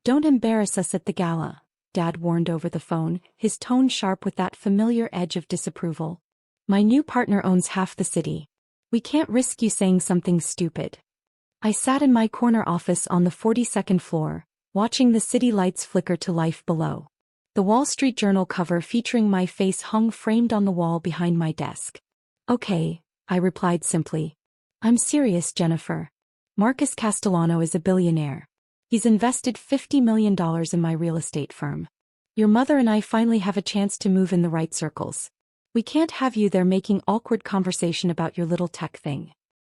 Don't embarrass us at the gala, Dad warned over the phone, his tone sharp with that familiar edge of disapproval. My new partner owns half the city. We can't risk you saying something stupid. I sat in my corner office on the 42nd floor, watching the city lights flicker to life below. The Wall Street Journal cover featuring my face hung framed on the wall behind my desk. Okay, I replied simply. I'm serious, Jennifer. Marcus Castellano is a billionaire. He's invested $50 million in my real estate firm. Your mother and I finally have a chance to move in the right circles. We can't have you there making awkward conversation about your little tech thing.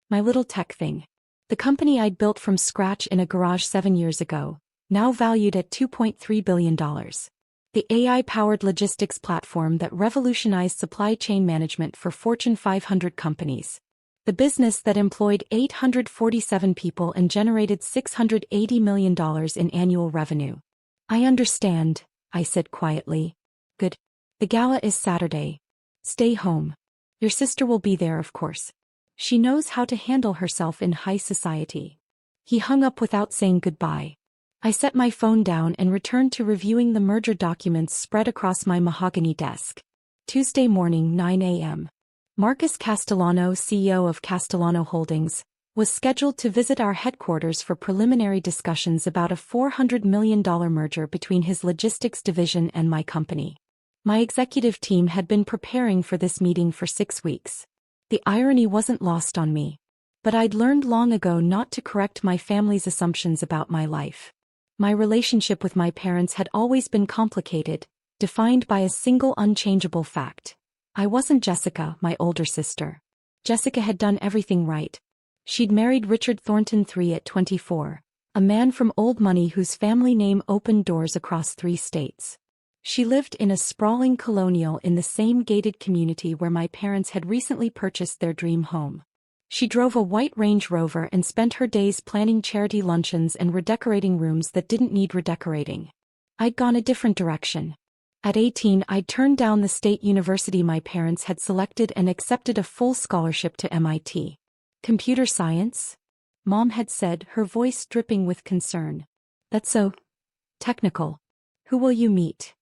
My little tech thing. The company I'd built from scratch in a garage 7 years ago, now valued at $2.3 billion. The AI-powered logistics platform that revolutionized supply chain management for Fortune 500 companies. The business that employed 847 people and generated $680 million in annual revenue. I understand, I said quietly. Good. The gala is Saturday. Stay home. Your sister will be there, of course. She knows how to handle herself in high society. He hung up without saying goodbye. I set my phone down and returned to reviewing the merger documents spread across my mahogany desk. Tuesday morning, 9 a.m. Marcus Castellano, CEO of Castellano Holdings, was scheduled to visit our headquarters for preliminary discussions about a $400 million merger between his logistics division and my company. My executive team had been preparing for this meeting for 6 weeks. The irony wasn't lost on me. But I'd learned long ago not to correct my family's assumptions about my life. My relationship with my parents had always been complicated, defined by a single unchangeable fact. I wasn't Jessica, my older sister. Jessica had done everything right. She'd married Richard Thornton III at 24, a man from old money whose family name opened doors across 3 states. She lived in a sprawling colonial in the same gated community where my parents had recently purchased their dream home. She drove a white Range Rover and spent her days planning charity luncheons and redecorating rooms that didn't need redecorating. I'd gone a different direction. At 18, I'd turned down the state university my parents had selected and accepted a full scholarship to MIT. Computer science? Mom had said, her voice dripping with concern. That's so technical. Who will you meet?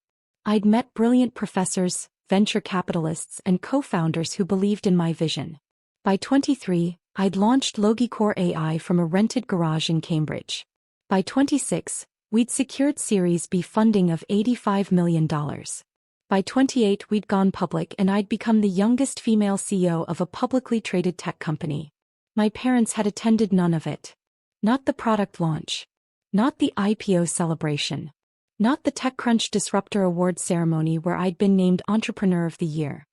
I'd met brilliant professors, venture capitalists, and co-founders who believed in my vision. By 23, I'd launched Logicore AI from a rented garage in Cambridge. By 26, we'd secured Series B funding of $85 million. By 28, we'd gone public and I'd become the youngest female CEO of a publicly traded tech company. My parents had attended none of it. Not the product launch. Not the IPO celebration. Not the TechCrunch Disruptor Awards ceremony where I'd been named Entrepreneur of the Year.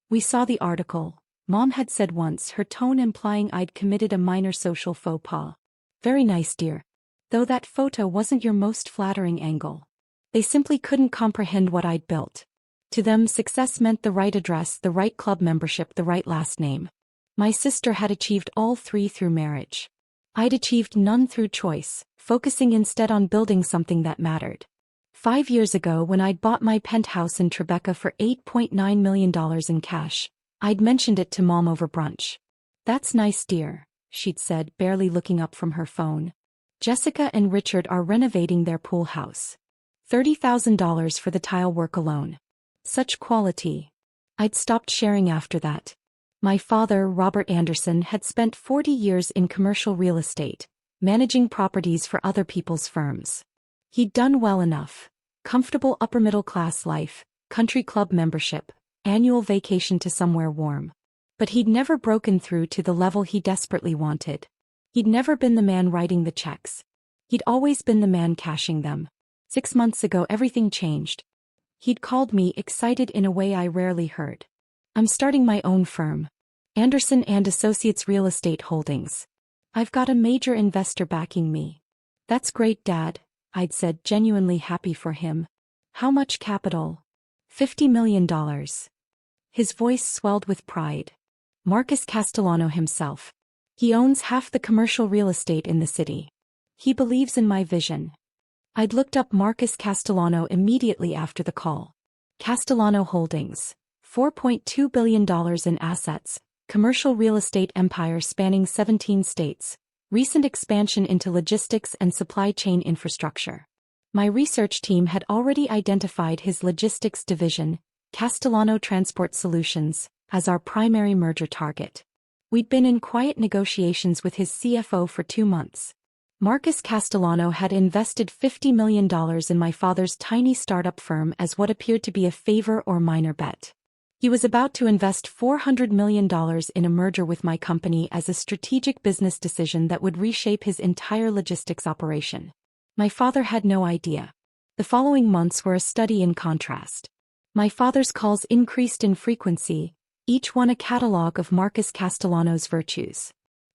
We saw the article, Mom had said once, her tone implying I'd committed a minor social faux pas. Very nice, dear. Though that photo wasn't your most flattering angle. They simply couldn't comprehend what I'd built. To them, success meant the right address, the right club membership, the right last name. My sister had achieved all 3 through marriage. I'd achieved none through choice, focusing instead on building something that mattered. 5 years ago, when I'd bought my penthouse in Tribeca for $8.9 million in cash, I'd mentioned it to Mom over brunch. That's nice, dear, she'd said, barely looking up from her phone. Jessica and Richard are renovating their pool house. $30,000 for the tile work alone. Such quality. I'd stopped sharing after that. My father, Robert Anderson, had spent 40 years in commercial real estate, managing properties for other people's firms. He'd done well enough. Comfortable upper-middle-class life, country club membership, annual vacation to somewhere warm. But he'd never broken through to the level he desperately wanted. He'd never been the man writing the checks. He'd always been the man cashing them. 6 months ago everything changed. He'd called me, excited in a way I rarely heard. I'm starting my own firm. Anderson and Associates Real Estate Holdings. I've got a major investor backing me. That's great, Dad, I'd said, genuinely happy for him. How much capital? $50 million. His voice swelled with pride. Marcus Castellano himself. He owns half the commercial real estate in the city. He believes in my vision. I'd looked up Marcus Castellano immediately after the call. Castellano Holdings. $4.2 billion in assets, commercial real estate empire spanning 17 states, recent expansion into logistics and supply chain infrastructure. My research team had already identified his logistics division, Castellano Transport Solutions, as our primary merger target. We'd been in quiet negotiations with his CFO for 2 months. Marcus Castellano had invested $50 million in my father's tiny startup firm as what appeared to be a favor or minor bet. He was about to invest $400 million in a merger with my company as a strategic business decision that would reshape his entire logistics operation. My father had no idea. The following months were a study in contrast. My father's calls increased in frequency, each one a catalogue of Marcus Castellano's virtues.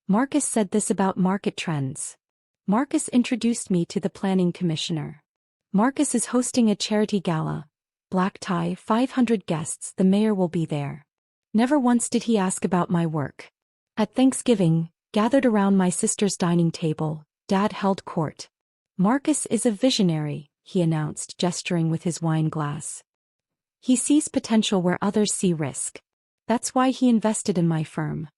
Marcus said this about market trends. Marcus introduced me to the planning commissioner. Marcus is hosting a charity gala. Black tie, 500 guests, the mayor will be there. Never once did he ask about my work. At Thanksgiving, gathered around my sister's dining table, Dad held court. Marcus is a visionary, he announced, gesturing with his wine glass. He sees potential where others see risk. That's why he invested in my firm.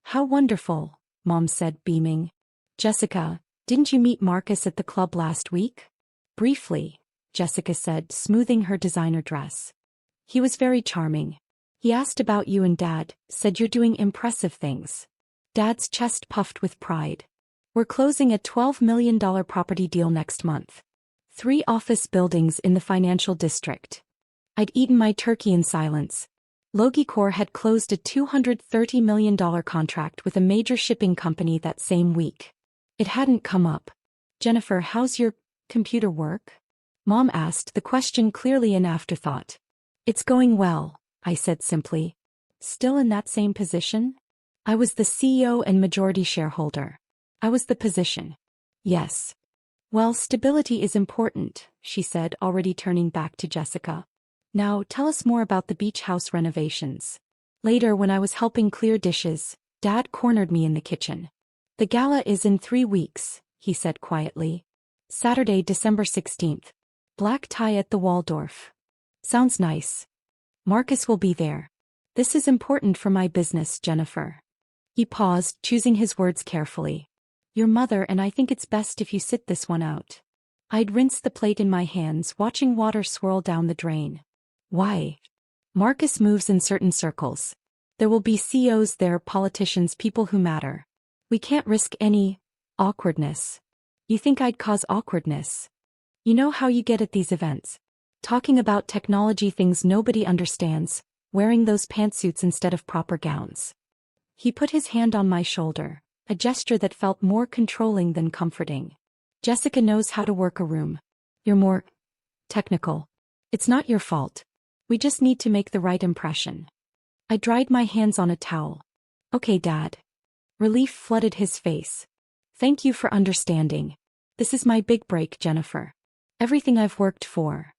How wonderful, Mom said, beaming. Jessica, didn't you meet Marcus at the club last week? Briefly, Jessica said, smoothing her designer dress. He was very charming. He asked about you and Dad, said you're doing impressive things. Dad's chest puffed with pride. We're closing a $12 million property deal next month. 3 office buildings in the financial district. I'd eaten my turkey in silence. Logicor had closed a $230 million contract with a major shipping company that same week. It hadn't come up. Jennifer, how's your computer work? Mom asked, the question clearly an afterthought. It's going well, I said simply. Still in that same position? I was the CEO and majority shareholder. I was the position. Yes. Well, stability is important, she said, already turning back to Jessica. Now, tell us more about the beach house renovations. Later, when I was helping clear dishes, Dad cornered me in the kitchen. The gala is in 3 weeks, he said quietly. Saturday, December 16th. Black tie at the Waldorf. Sounds nice. Marcus will be there. This is important for my business, Jennifer. He paused, choosing his words carefully. Your mother and I think it's best if you sit this one out. I'd rinsed the plate in my hands, watching water swirl down the drain. Why? Marcus moves in certain circles. There will be CEOs there, politicians, people who matter. We can't risk any awkwardness. You think I'd cause awkwardness? You know how you get at these events. Talking about technology, things nobody understands, wearing those pantsuits instead of proper gowns. He put his hand on my shoulder, a gesture that felt more controlling than comforting. Jessica knows how to work a room. You're more technical. It's not your fault. We just need to make the right impression. I dried my hands on a towel. Okay, Dad. Relief flooded his face. Thank you for understanding. This is my big break, Jennifer. Everything I've worked for.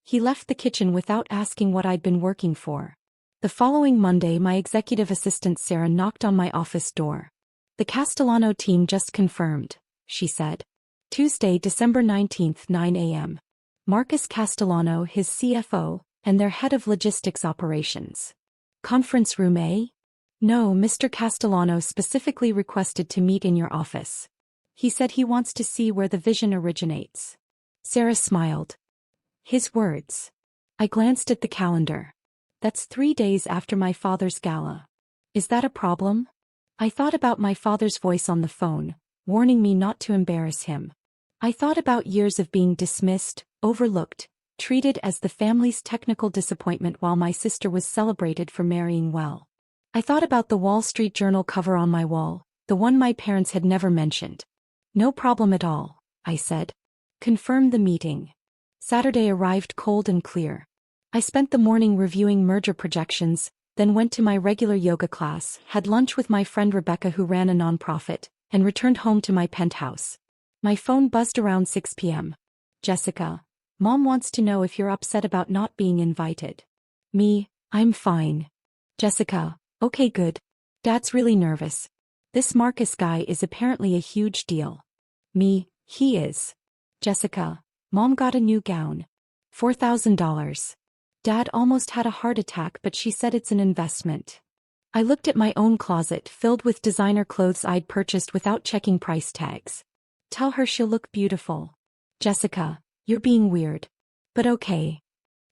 He left the kitchen without asking what I'd been working for. The following Monday, my executive assistant Sarah knocked on my office door. The Castellano team just confirmed, she said. Tuesday, December 19th, 9 a.m. Marcus Castellano, his CFO, and their head of logistics operations. Conference room A? No, Mr. Castellano specifically requested to meet in your office. He said he wants to see where the vision originates. Sarah smiled. His words. I glanced at the calendar. That's 3 days after my father's gala. Is that a problem? I thought about my father's voice on the phone, warning me not to embarrass him. I thought about years of being dismissed, overlooked, treated as the family's technical disappointment while my sister was celebrated for marrying well. I thought about the Wall Street Journal cover on my wall, the one my parents had never mentioned. No problem at all, I said. Confirm the meeting. Saturday arrived cold and clear. I spent the morning reviewing merger projections, then went to my regular yoga class, had lunch with my friend Rebecca who ran a nonprofit, and returned home to my penthouse. My phone buzzed around 6 p.m. Jessica, Mom wants to know if you're upset about not being invited. Me, I'm fine. Jessica, okay, good. Dad's really nervous. This Marcus guy is apparently a huge deal. Me, he is. Jessica, Mom got a new gown. $4,000. Dad almost had a heart attack, but she said it's an investment. I looked at my own closet filled with designer clothes I'd purchased without checking price tags. Tell her she'll look beautiful. Jessica, You're being weird. But okay.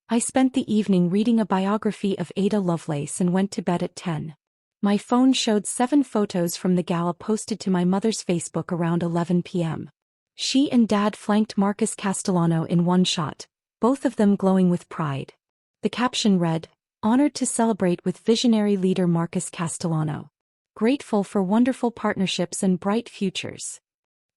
I spent the evening reading a biography of Ada Lovelace and went to bed at 10. My phone showed 7 photos from the gala posted to my mother's Facebook around 11 p.m. She and Dad flanked Marcus Castellano in one shot, both of them glowing with pride. The caption read, "Honored to celebrate with visionary leader Marcus Castellano. Grateful for wonderful partnerships and bright futures."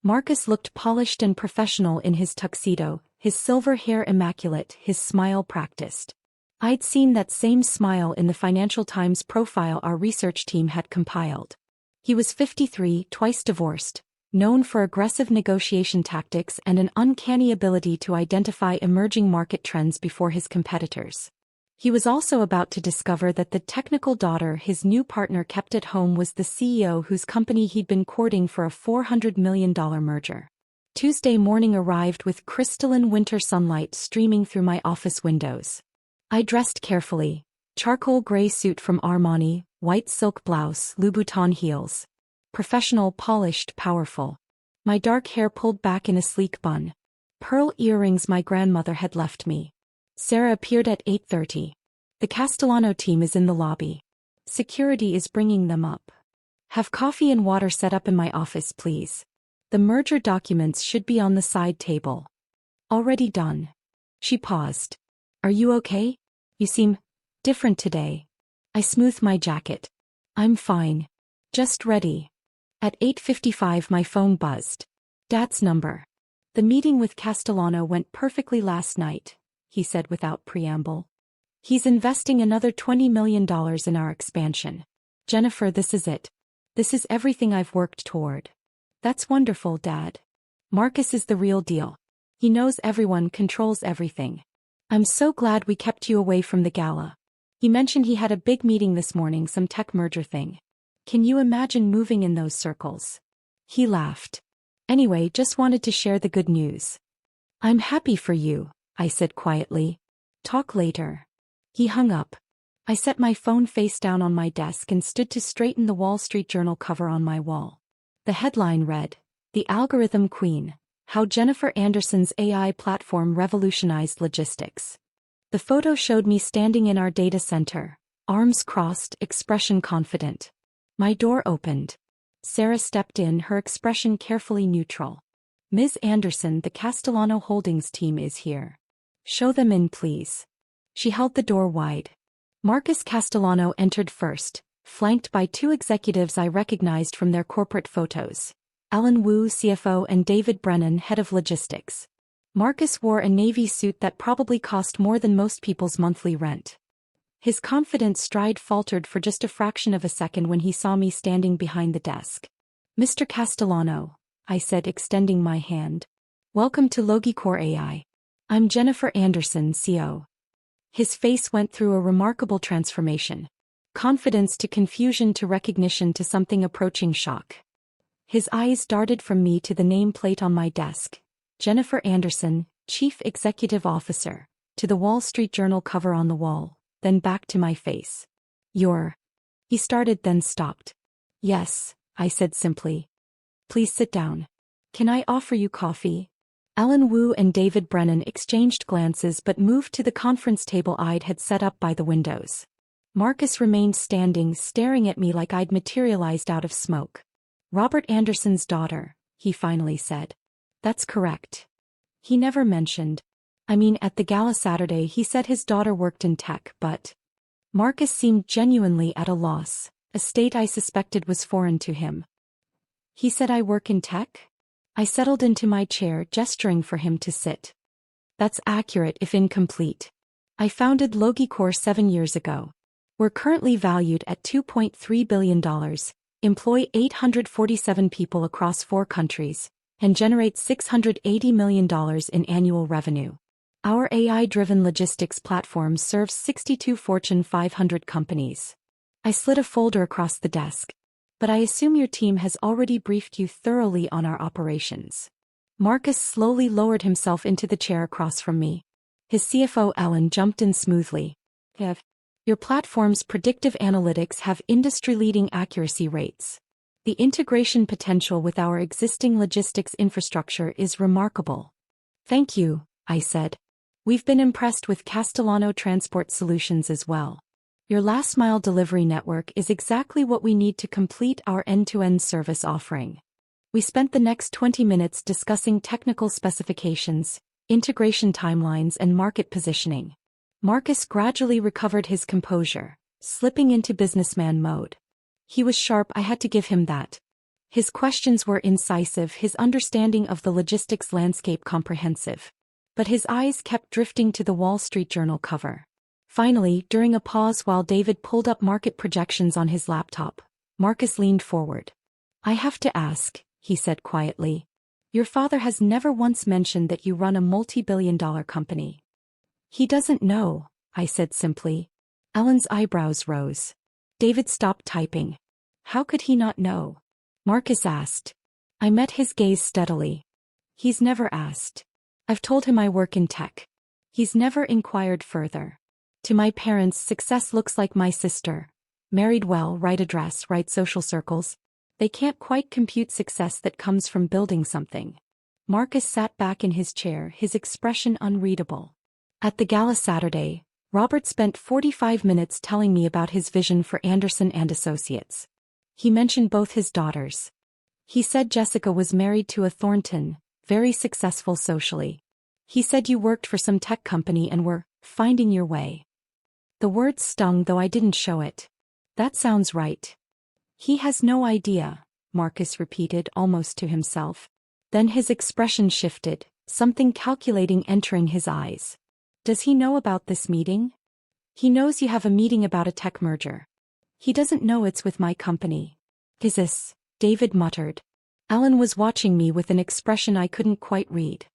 Marcus looked polished and professional in his tuxedo, his silver hair immaculate, his smile practiced. I'd seen that same smile in the Financial Times profile our research team had compiled. He was 53, twice divorced, known for aggressive negotiation tactics and an uncanny ability to identify emerging market trends before his competitors. He was also about to discover that the technical daughter his new partner kept at home was the CEO whose company he'd been courting for a $400 million merger. Tuesday morning arrived with crystalline winter sunlight streaming through my office windows. I dressed carefully, charcoal gray suit from Armani, white silk blouse, Louboutin heels. Professional, polished, powerful. My dark hair pulled back in a sleek bun. Pearl earrings my grandmother had left me. Sarah appeared at 8:30. The Castellano team is in the lobby. Security is bringing them up. Have coffee and water set up in my office, please. The merger documents should be on the side table. Already done. She paused. Are you okay? You seem different today. I smoothed my jacket. I'm fine. Just ready. At 8:55 my phone buzzed. Dad's number. The meeting with Castellano went perfectly last night, he said without preamble. He's investing another $20 million in our expansion. Jennifer, this is it. This is everything I've worked toward. That's wonderful, Dad. Marcus is the real deal. He knows everyone, controls everything. I'm so glad we kept you away from the gala. He mentioned he had a big meeting this morning, some tech merger thing. Can you imagine moving in those circles? He laughed. Anyway, just wanted to share the good news. I'm happy for you, I said quietly. Talk later. He hung up. I set my phone face down on my desk and stood to straighten the Wall Street Journal cover on my wall. The headline read, "The Algorithm Queen, How Jennifer Anderson's AI Platform Revolutionized Logistics." The photo showed me standing in our data center, arms crossed, expression confident. My door opened. Sarah stepped in, her expression carefully neutral. "Ms. Anderson, the Castellano Holdings team is here. Show them in, please." She held the door wide. Marcus Castellano entered first, flanked by 2 executives I recognized from their corporate photos. Alan Wu, CFO, and David Brennan, head of logistics. Marcus wore a navy suit that probably cost more than most people's monthly rent. His confident stride faltered for just a fraction of a second when he saw me standing behind the desk. "Mr. Castellano," I said, extending my hand. "Welcome to Logicor AI. I'm Jennifer Anderson, CO." His face went through a remarkable transformation. Confidence to confusion to recognition to something approaching shock. His eyes darted from me to the nameplate on my desk. Jennifer Anderson, Chief Executive Officer, to the Wall Street Journal cover on the wall, then back to my face. "You're..." He started then stopped. "Yes," I said simply. "Please sit down. Can I offer you coffee?" Alan Wu and David Brennan exchanged glances but moved to the conference table I'd had set up by the windows. Marcus remained standing, staring at me like I'd materialized out of smoke. "Robert Anderson's daughter," he finally said. "That's correct. He never mentioned. I mean, at the gala Saturday he said his daughter worked in tech, but..." Marcus seemed genuinely at a loss, a state I suspected was foreign to him. "He said I work in tech?" I settled into my chair, gesturing for him to sit. "That's accurate if incomplete. I founded Logicor 7 years ago. We're currently valued at $2.3 billion, employ 847 people across 4 countries, and generate $680 million in annual revenue. Our AI-driven logistics platform serves 62 Fortune 500 companies." I slid a folder across the desk. "But I assume your team has already briefed you thoroughly on our operations." Marcus slowly lowered himself into the chair across from me. His CFO Alan jumped in smoothly. "Your platform's predictive analytics have industry-leading accuracy rates. The integration potential with our existing logistics infrastructure is remarkable." "Thank you," I said. We've been impressed with Castellano Transport Solutions as well. Your last-mile delivery network is exactly what we need to complete our end-to-end service offering. We spent the next 20 minutes discussing technical specifications, integration timelines, and market positioning. Marcus gradually recovered his composure, slipping into businessman mode. He was sharp, I had to give him that. His questions were incisive, his understanding of the logistics landscape comprehensive. But his eyes kept drifting to the Wall Street Journal cover. Finally, during a pause while David pulled up market projections on his laptop, Marcus leaned forward. I have to ask, he said quietly. Your father has never once mentioned that you run a multi-billion-dollar company. He doesn't know, I said simply. Ellen's eyebrows rose. David stopped typing. How could he not know? Marcus asked. I met his gaze steadily. He's never asked. I've told him I work in tech. He's never inquired further. To my parents, success looks like my sister. Married well, right address, right social circles. They can't quite compute success that comes from building something. Marcus sat back in his chair, his expression unreadable. At the gala Saturday, Robert spent 45 minutes telling me about his vision for Anderson and Associates. He mentioned both his daughters. He said Jessica was married to a Thornton, very successful socially. He said you worked for some tech company and were finding your way. The words stung, though I didn't show it. That sounds right. He has no idea, Marcus repeated almost to himself. Then his expression shifted, something calculating entering his eyes. Does he know about this meeting? He knows you have a meeting about a tech merger. He doesn't know it's with my company. Is this? David muttered. Ellen was watching me with an expression I couldn't quite read.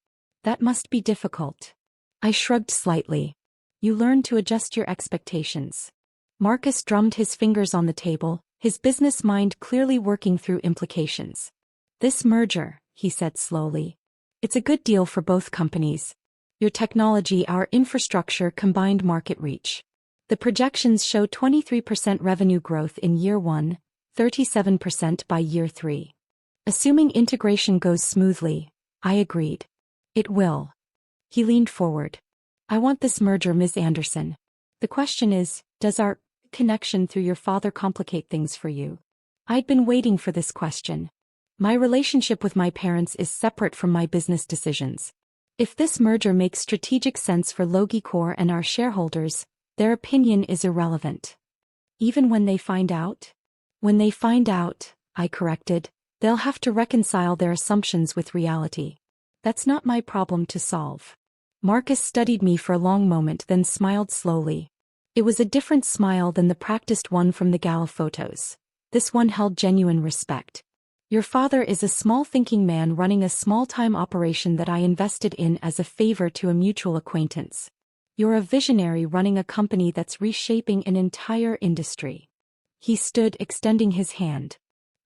That must be difficult. I shrugged slightly. You learn to adjust your expectations. Marcus drummed his fingers on the table, his business mind clearly working through implications. This merger, he said slowly. It's a good deal for both companies. Your technology, our infrastructure, combined market reach. The projections show 23% revenue growth in year 1, 37% by year 3. Assuming integration goes smoothly, I agreed. It will. He leaned forward. I want this merger, Ms. Anderson. The question is, does our connection through your father complicate things for you? I'd been waiting for this question. My relationship with my parents is separate from my business decisions. If this merger makes strategic sense for Logicor and our shareholders, their opinion is irrelevant. Even when they find out? When they find out, I corrected, they'll have to reconcile their assumptions with reality. That's not my problem to solve. Marcus studied me for a long moment, then smiled slowly. It was a different smile than the practiced one from the gala photos. This one held genuine respect. Your father is a small thinking man running a small-time operation that I invested in as a favor to a mutual acquaintance. You're a visionary running a company that's reshaping an entire industry. He stood, extending his hand.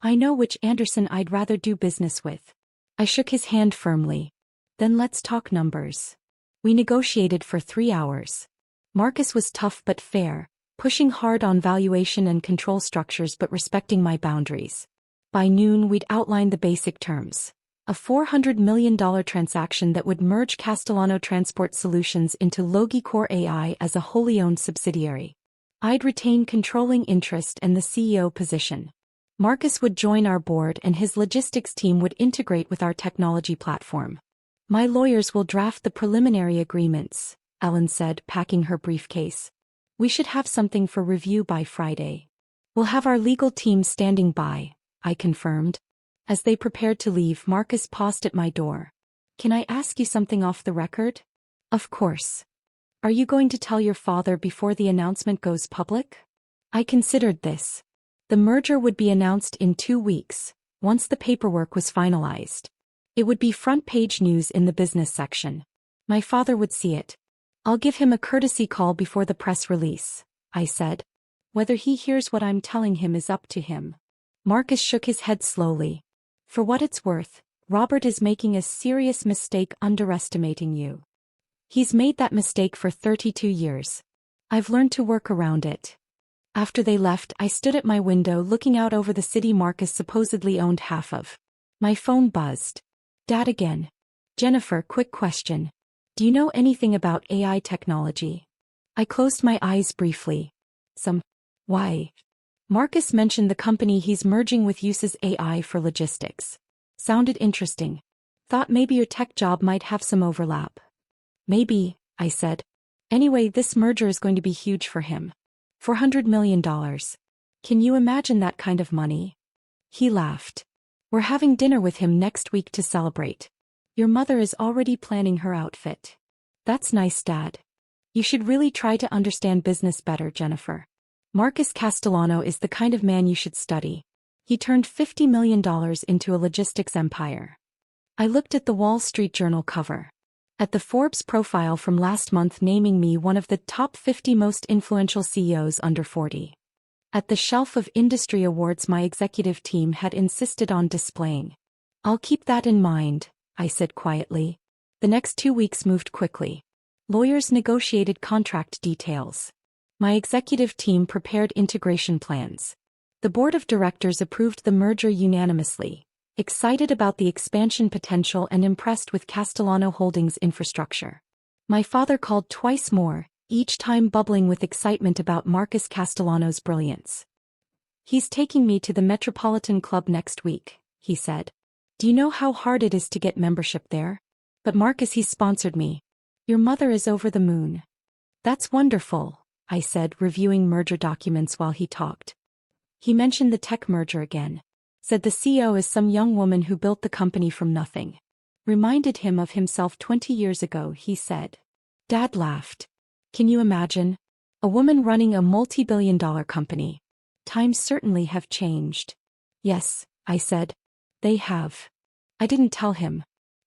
I know which Anderson I'd rather do business with. I shook his hand firmly. Then let's talk numbers. We negotiated for 3 hours. Marcus was tough but fair, pushing hard on valuation and control structures but respecting my boundaries. By noon we'd outlined the basic terms. A $400 million transaction that would merge Castellano Transport Solutions into Logicor AI as a wholly owned subsidiary. I'd retain controlling interest and the CEO position. Marcus would join our board and his logistics team would integrate with our technology platform. My lawyers will draft the preliminary agreements, Ellen said, packing her briefcase. We should have something for review by Friday. We'll have our legal team standing by, I confirmed. As they prepared to leave, Marcus paused at my door. Can I ask you something off the record? Of course. Are you going to tell your father before the announcement goes public? I considered this. The merger would be announced in 2 weeks, once the paperwork was finalized. It would be front-page news in the business section. My father would see it. I'll give him a courtesy call before the press release, I said. Whether he hears what I'm telling him is up to him. Marcus shook his head slowly. For what it's worth, Robert is making a serious mistake underestimating you. He's made that mistake for 32 years. I've learned to work around it. After they left, I stood at my window looking out over the city Marcus supposedly owned half of. My phone buzzed. Dad again. Jennifer, quick question. Do you know anything about AI technology? I closed my eyes briefly. Why? Marcus mentioned the company he's merging with uses AI for logistics. Sounded interesting. Thought maybe your tech job might have some overlap. Maybe, I said. Anyway, this merger is going to be huge for him. $400 million. Can you imagine that kind of money? He laughed. We're having dinner with him next week to celebrate. Your mother is already planning her outfit. That's nice, Dad. You should really try to understand business better, Jennifer. Marcus Castellano is the kind of man you should study. He turned $50 million into a logistics empire. I looked at the Wall Street Journal cover. At the Forbes profile from last month naming me one of the top 50 most influential CEOs under 40. At the shelf of industry awards my executive team had insisted on displaying. I'll keep that in mind, I said quietly. The next 2 weeks moved quickly. Lawyers negotiated contract details. My executive team prepared integration plans. The board of directors approved the merger unanimously, excited about the expansion potential and impressed with Castellano Holdings' infrastructure. My father called twice more, each time bubbling with excitement about Marcus Castellano's brilliance. He's taking me to the Metropolitan Club next week, he said. Do you know how hard it is to get membership there? But Marcus, he sponsored me. Your mother is over the moon. That's wonderful, I said, reviewing merger documents while he talked. He mentioned the tech merger again. Said the CEO is some young woman who built the company from nothing. Reminded him of himself 20 years ago, he said. Dad laughed. Can you imagine? A woman running a multi-billion-dollar company. Times certainly have changed. Yes, I said. They have. I didn't tell him.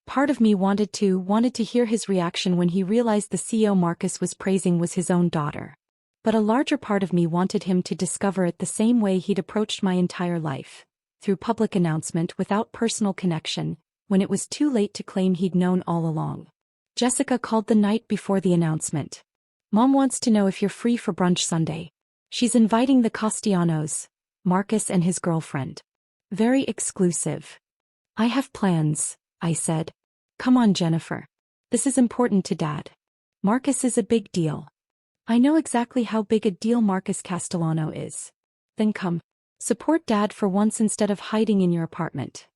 Part of me wanted to hear his reaction when he realized the CEO Marcus was praising was his own daughter. But a larger part of me wanted him to discover it the same way he'd approached my entire life. Through public announcement without personal connection, when it was too late to claim he'd known all along. Jessica called the night before the announcement. Mom wants to know if you're free for brunch Sunday. She's inviting the Castellanos, Marcus and his girlfriend. Very exclusive. I have plans, I said. Come on, Jennifer. This is important to Dad. Marcus is a big deal. I know exactly how big a deal Marcus Castellano is. Then come. Support Dad for once instead of hiding in your apartment.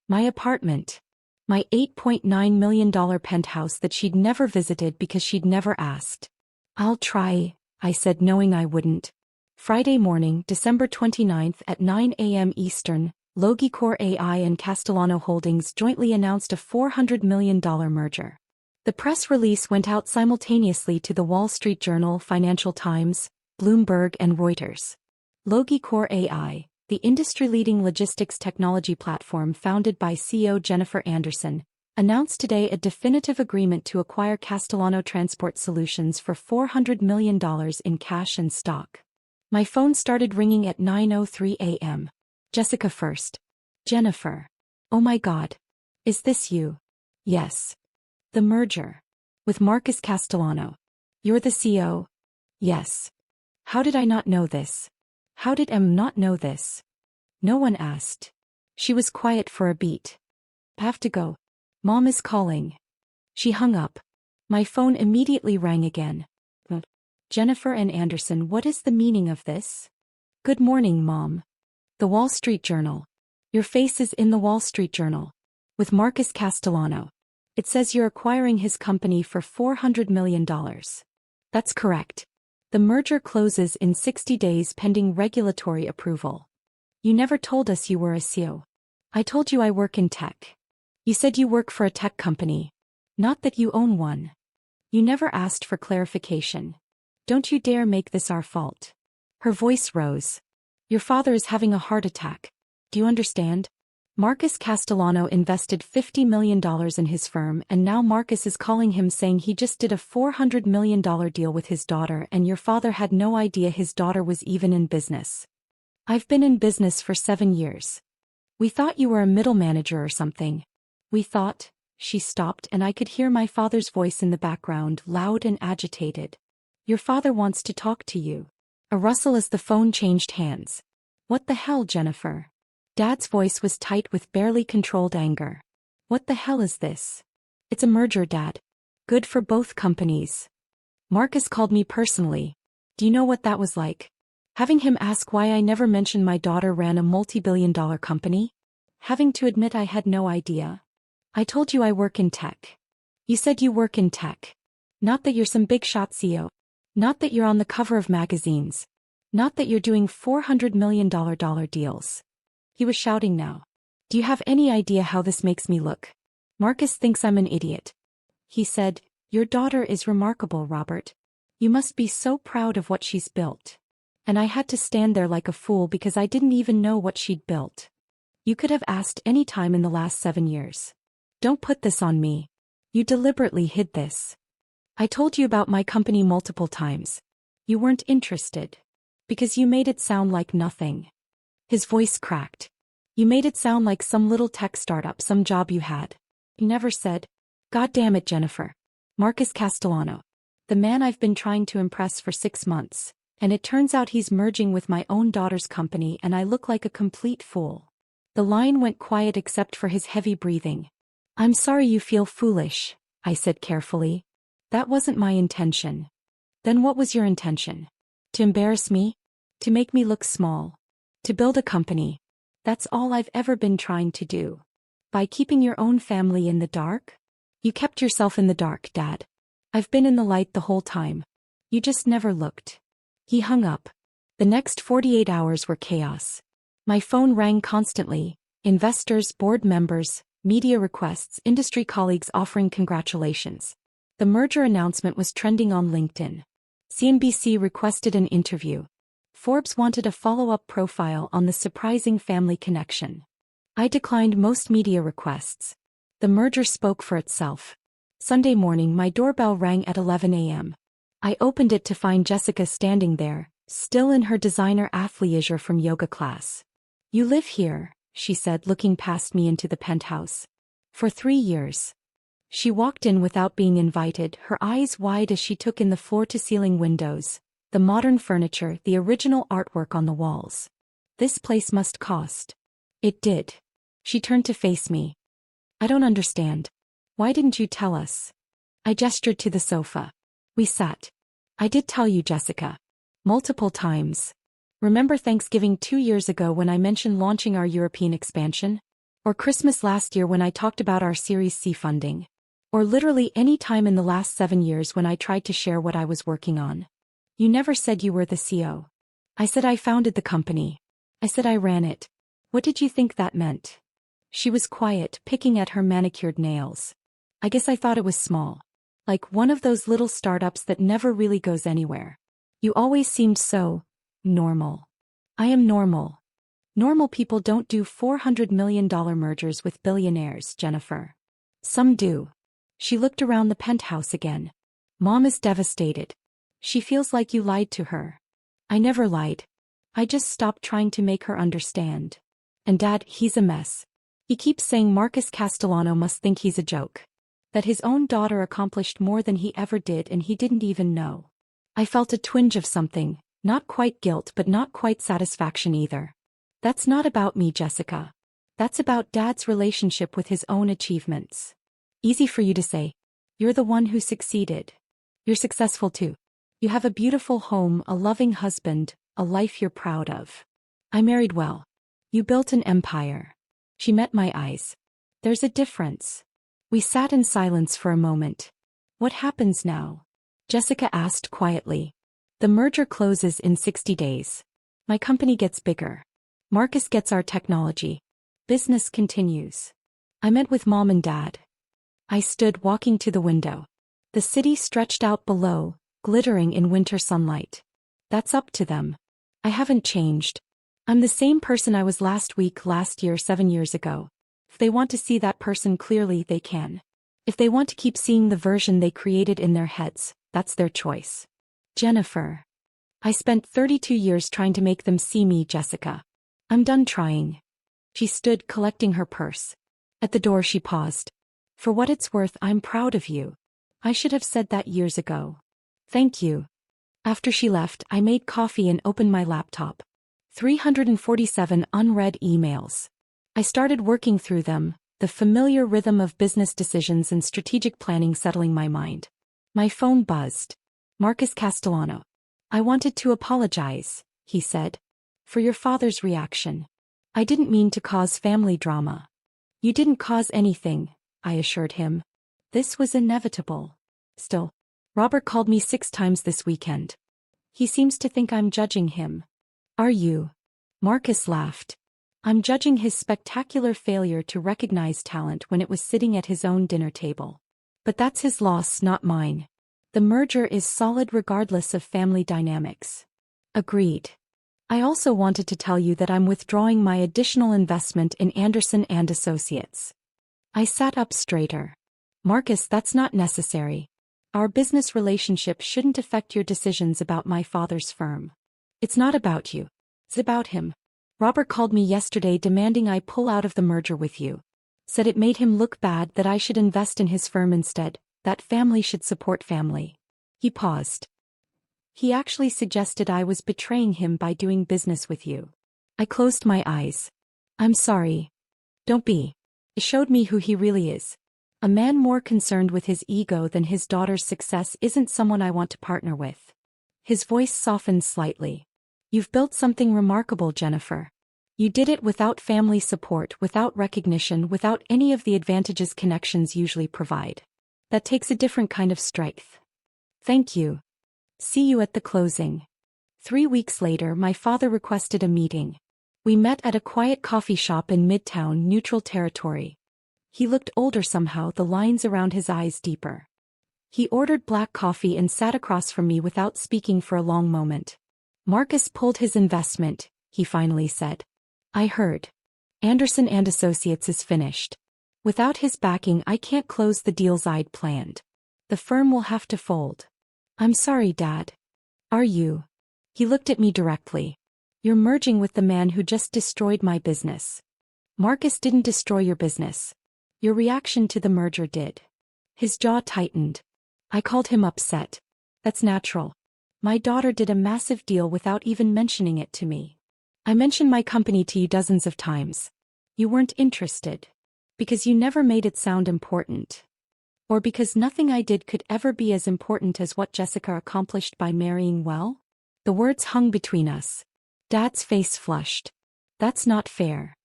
My apartment. My $8.9 million penthouse that she'd never visited because she'd never asked. I'll try, I said, knowing I wouldn't. Friday morning, December 29th at 9 a.m. Eastern, Logicore AI and Castellano Holdings jointly announced a $400 million merger. The press release went out simultaneously to the Wall Street Journal, Financial Times, Bloomberg and Reuters. Logicore AI, the industry-leading logistics technology platform founded by CEO Jennifer Anderson, announced today a definitive agreement to acquire Castellano Transport Solutions for $400 million in cash and stock. My phone started ringing at 9:03 a.m. Jessica first. Jennifer. Oh my God. Is this you? Yes. The merger. With Marcus Castellano. You're the CEO? Yes. How did I not know this? How did Em not know this? No one asked. She was quiet for a beat. Have to go. Mom is calling. She hung up. My phone immediately rang again. Jennifer and Anderson, what is the meaning of this? Good morning, Mom. The Wall Street Journal. Your face is in the Wall Street Journal. With Marcus Castellano. It says you're acquiring his company for $400 million. That's correct. The merger closes in 60 days pending regulatory approval. You never told us you were a CEO. I told you I work in tech. You said you work for a tech company. Not that you own one. You never asked for clarification. Don't you dare make this our fault. Her voice rose. Your father is having a heart attack. Do you understand? Marcus Castellano invested $50 million in his firm and now Marcus is calling him saying he just did a $400 million deal with his daughter and your father had no idea his daughter was even in business. I've been in business for 7 years. We thought you were a middle manager or something. We thought. She stopped and I could hear my father's voice in the background, loud and agitated. Your father wants to talk to you. A rustle as the phone changed hands. What the hell, Jennifer? Dad's voice was tight with barely controlled anger. What the hell is this? It's a merger, Dad. Good for both companies. Marcus called me personally. Do you know what that was like? Having him ask why I never mentioned my daughter ran a multi-billion-dollar company? Having to admit I had no idea. I told you I work in tech. You said you work in tech. Not that you're some big shot CEO. Not that you're on the cover of magazines. Not that you're doing $400 million deals. He was shouting now. Do you have any idea how this makes me look? Marcus thinks I'm an idiot. He said, your daughter is remarkable, Robert. You must be so proud of what she's built. And I had to stand there like a fool because I didn't even know what she'd built. You could have asked any time in the last 7 years. Don't put this on me. You deliberately hid this. I told you about my company multiple times. You weren't interested. Because you made it sound like nothing. His voice cracked. You made it sound like some little tech startup, some job you had. You never said, God damn it, Jennifer. Marcus Castellano. The man I've been trying to impress for 6 months, and it turns out he's merging with my own daughter's company and I look like a complete fool. The line went quiet except for his heavy breathing. I'm sorry you feel foolish, I said carefully. That wasn't my intention. Then what was your intention? To embarrass me? To make me look small? To build a company? That's all I've ever been trying to do. By keeping your own family in the dark? You kept yourself in the dark, Dad. I've been in the light the whole time. You just never looked. He hung up. The next 48 hours were chaos. My phone rang constantly. Investors, board members, media requests, industry colleagues offering congratulations. The merger announcement was trending on LinkedIn. CNBC requested an interview. Forbes wanted a follow-up profile on the surprising family connection. I declined most media requests. The merger spoke for itself. Sunday morning my doorbell rang at 11 a.m. I opened it to find Jessica standing there, still in her designer athleisure from yoga class. You live here, she said, looking past me into the penthouse. For 3 years. She walked in without being invited, her eyes wide as she took in the floor-to-ceiling windows, the modern furniture, the original artwork on the walls. This place must cost. It did. She turned to face me. I don't understand. Why didn't you tell us? I gestured to the sofa. We sat. I did tell you, Jessica. Multiple times. Remember Thanksgiving 2 years ago when I mentioned launching our European expansion? Or Christmas last year when I talked about our Series C funding? Or literally any time in the last 7 years when I tried to share what I was working on? You never said you were the CEO. I said I founded the company. I said I ran it. What did you think that meant? She was quiet, picking at her manicured nails. I guess I thought it was small. Like one of those little startups that never really goes anywhere. You always seemed so normal. I am normal. Normal people don't do $400 million mergers with billionaires, Jennifer. Some do. She looked around the penthouse again. Mom is devastated. She feels like you lied to her. I never lied. I just stopped trying to make her understand. And Dad, he's a mess. He keeps saying Marcus Castellano must think he's a joke. That his own daughter accomplished more than he ever did and he didn't even know. I felt a twinge of something, not quite guilt but not quite satisfaction either. That's not about me, Jessica. That's about Dad's relationship with his own achievements. Easy for you to say. You're the one who succeeded. You're successful too. You have a beautiful home, a loving husband, a life you're proud of. I married well. You built an empire. She met my eyes. There's a difference. We sat in silence for a moment. What happens now? Jessica asked quietly. The merger closes in 60 days. My company gets bigger. Marcus gets our technology. Business continues. I met with Mom and Dad. I stood walking to the window. The city stretched out below, glittering in winter sunlight. That's up to them. I haven't changed. I'm the same person I was last week, last year, 7 years ago. If they want to see that person clearly, they can. If they want to keep seeing the version they created in their heads, that's their choice. Jennifer. I spent 32 years trying to make them see me, Jessica. I'm done trying. She stood, collecting her purse. At the door she paused. For what it's worth, I'm proud of you. I should have said that years ago. Thank you. After she left, I made coffee and opened my laptop. 347 unread emails. I started working through them, the familiar rhythm of business decisions and strategic planning settling my mind. My phone buzzed. Marcus Castellano. I wanted to apologize, he said, for your father's reaction. I didn't mean to cause family drama. You didn't cause anything, I assured him. This was inevitable. Still, Robert called me 6 times this weekend. He seems to think I'm judging him. Are you? Marcus laughed. I'm judging his spectacular failure to recognize talent when it was sitting at his own dinner table. But that's his loss, not mine. The merger is solid regardless of family dynamics. Agreed. I also wanted to tell you that I'm withdrawing my additional investment in Anderson and Associates. I sat up straighter. Marcus, that's not necessary. Our business relationship shouldn't affect your decisions about my father's firm. It's not about you. It's about him. Robert called me yesterday demanding I pull out of the merger with you. Said it made him look bad, that I should invest in his firm instead, that family should support family. He paused. He actually suggested I was betraying him by doing business with you. I closed my eyes. I'm sorry. Don't be. It showed me who he really is. A man more concerned with his ego than his daughter's success isn't someone I want to partner with. His voice softened slightly. You've built something remarkable, Jennifer. You did it without family support, without recognition, without any of the advantages connections usually provide. That takes a different kind of strength. Thank you. See you at the closing. 3 weeks later, my father requested a meeting. We met at a quiet coffee shop in Midtown, neutral territory. He looked older somehow, the lines around his eyes deeper. He ordered black coffee and sat across from me without speaking for a long moment. Marcus pulled his investment, he finally said. I heard. Anderson and Associates is finished. Without his backing, I can't close the deals I'd planned. The firm will have to fold. I'm sorry, Dad. Are you? He looked at me directly. You're merging with the man who just destroyed my business. Marcus didn't destroy your business. Your reaction to the merger did. His jaw tightened. I called him upset. That's natural. My daughter did a massive deal without even mentioning it to me. I mentioned my company to you dozens of times. You weren't interested. Because you never made it sound important. Or because nothing I did could ever be as important as what Jessica accomplished by marrying well? The words hung between us. Dad's face flushed. That's not fair.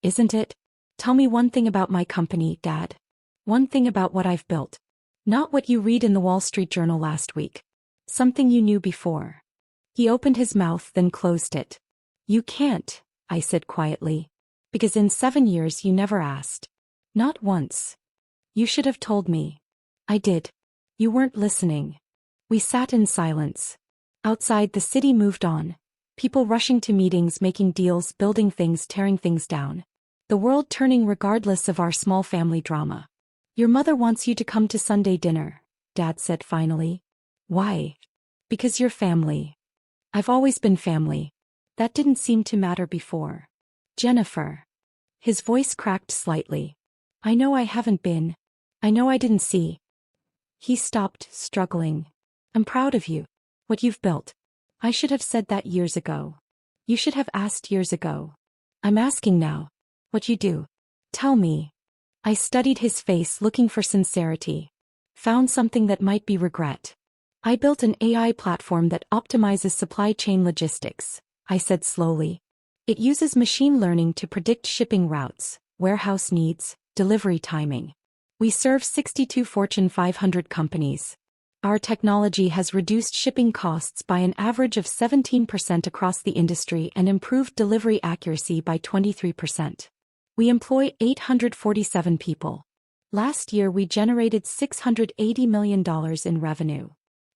Isn't it? Tell me one thing about my company, Dad. One thing about what I've built. Not what you read in the Wall Street Journal last week. Something you knew before. He opened his mouth, then closed it. You can't, I said quietly. Because in 7 years you never asked. Not once. You should have told me. I did. You weren't listening. We sat in silence. Outside, the city moved on. People rushing to meetings, making deals, building things, tearing things down. The world turning regardless of our small family drama. Your mother wants you to come to Sunday dinner, Dad said finally. Why? Because you're family. I've always been family. That didn't seem to matter before. Jennifer. His voice cracked slightly. I know I haven't been. I know I didn't see. He stopped, struggling. I'm proud of you. What you've built. I should have said that years ago. You should have asked years ago. I'm asking now. What you do. Tell me. I studied his face, looking for sincerity. Found something that might be regret. I built an AI platform that optimizes supply chain logistics, I said slowly. It uses machine learning to predict shipping routes, warehouse needs, delivery timing. We serve 62 Fortune 500 companies. Our technology has reduced shipping costs by an average of 17% across the industry and improved delivery accuracy by 23%. We employ 847 people. Last year we generated $680 million in revenue.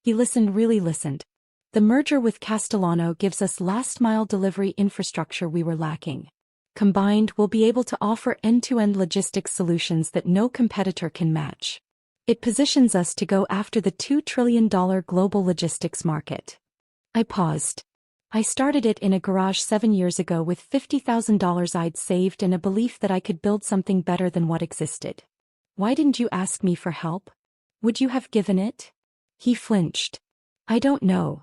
He really listened. The merger with Castellano gives us last-mile delivery infrastructure we were lacking. Combined, we'll be able to offer end-to-end logistics solutions that no competitor can match. It positions us to go after the $2 trillion global logistics market. I paused. I started it in a garage 7 years ago with $50,000 I'd saved and a belief that I could build something better than what existed. Why didn't you ask me for help? Would you have given it? He flinched. I don't know.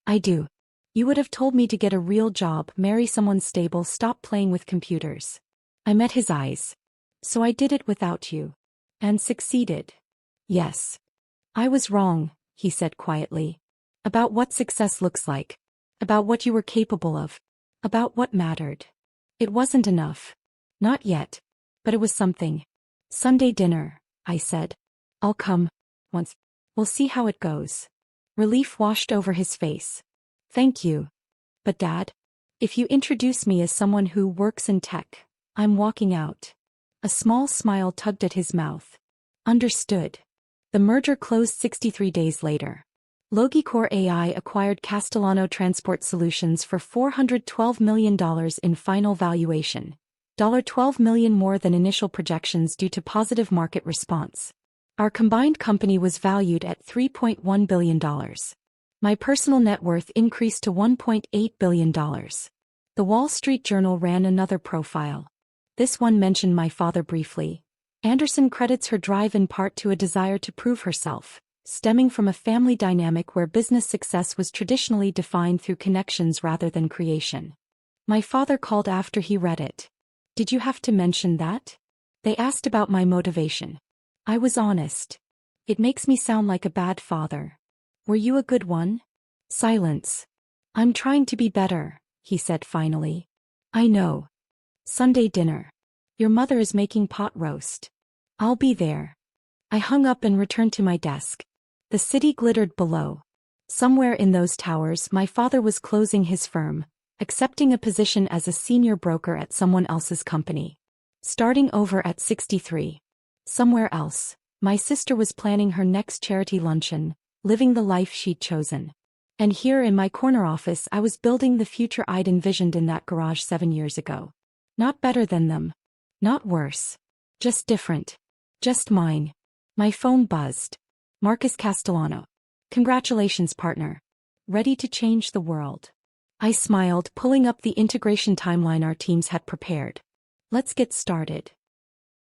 I do. You would have told me to get a real job, marry someone stable, stop playing with computers. I met his eyes. So I did it without you. And succeeded. Yes. I was wrong, he said quietly. About what success looks like. About what you were capable of. About what mattered. It wasn't enough. Not yet. But it was something. Sunday dinner, I said. I'll come. Once. We'll see how it goes. Relief washed over his face. Thank you. But Dad? If you introduce me as someone who works in tech, I'm walking out. A small smile tugged at his mouth. Understood. The merger closed 63 days later. Logicor AI acquired Castellano Transport Solutions for $412 million in final valuation. $12 million more than initial projections due to positive market response. Our combined company was valued at $3.1 billion. My personal net worth increased to $1.8 billion. The Wall Street Journal ran another profile. This one mentioned my father briefly. Anderson credits her drive in part to a desire to prove herself, stemming from a family dynamic where business success was traditionally defined through connections rather than creation. My father called after he read it. Did you have to mention that? They asked about my motivation. I was honest. It makes me sound like a bad father. Were you a good one? Silence. I'm trying to be better, he said finally. I know. Sunday dinner. Your mother is making pot roast. I'll be there. I hung up and returned to my desk. The city glittered below. Somewhere in those towers my father was closing his firm, accepting a position as a senior broker at someone else's company. Starting over at 63. Somewhere else, my sister was planning her next charity luncheon, living the life she'd chosen. And here in my corner office I was building the future I'd envisioned in that garage 7 years ago. Not better than them. Not worse. Just different. Just mine. My phone buzzed. Marcus Castellano. Congratulations, partner. Ready to change the world. I smiled, pulling up the integration timeline our teams had prepared. Let's get started.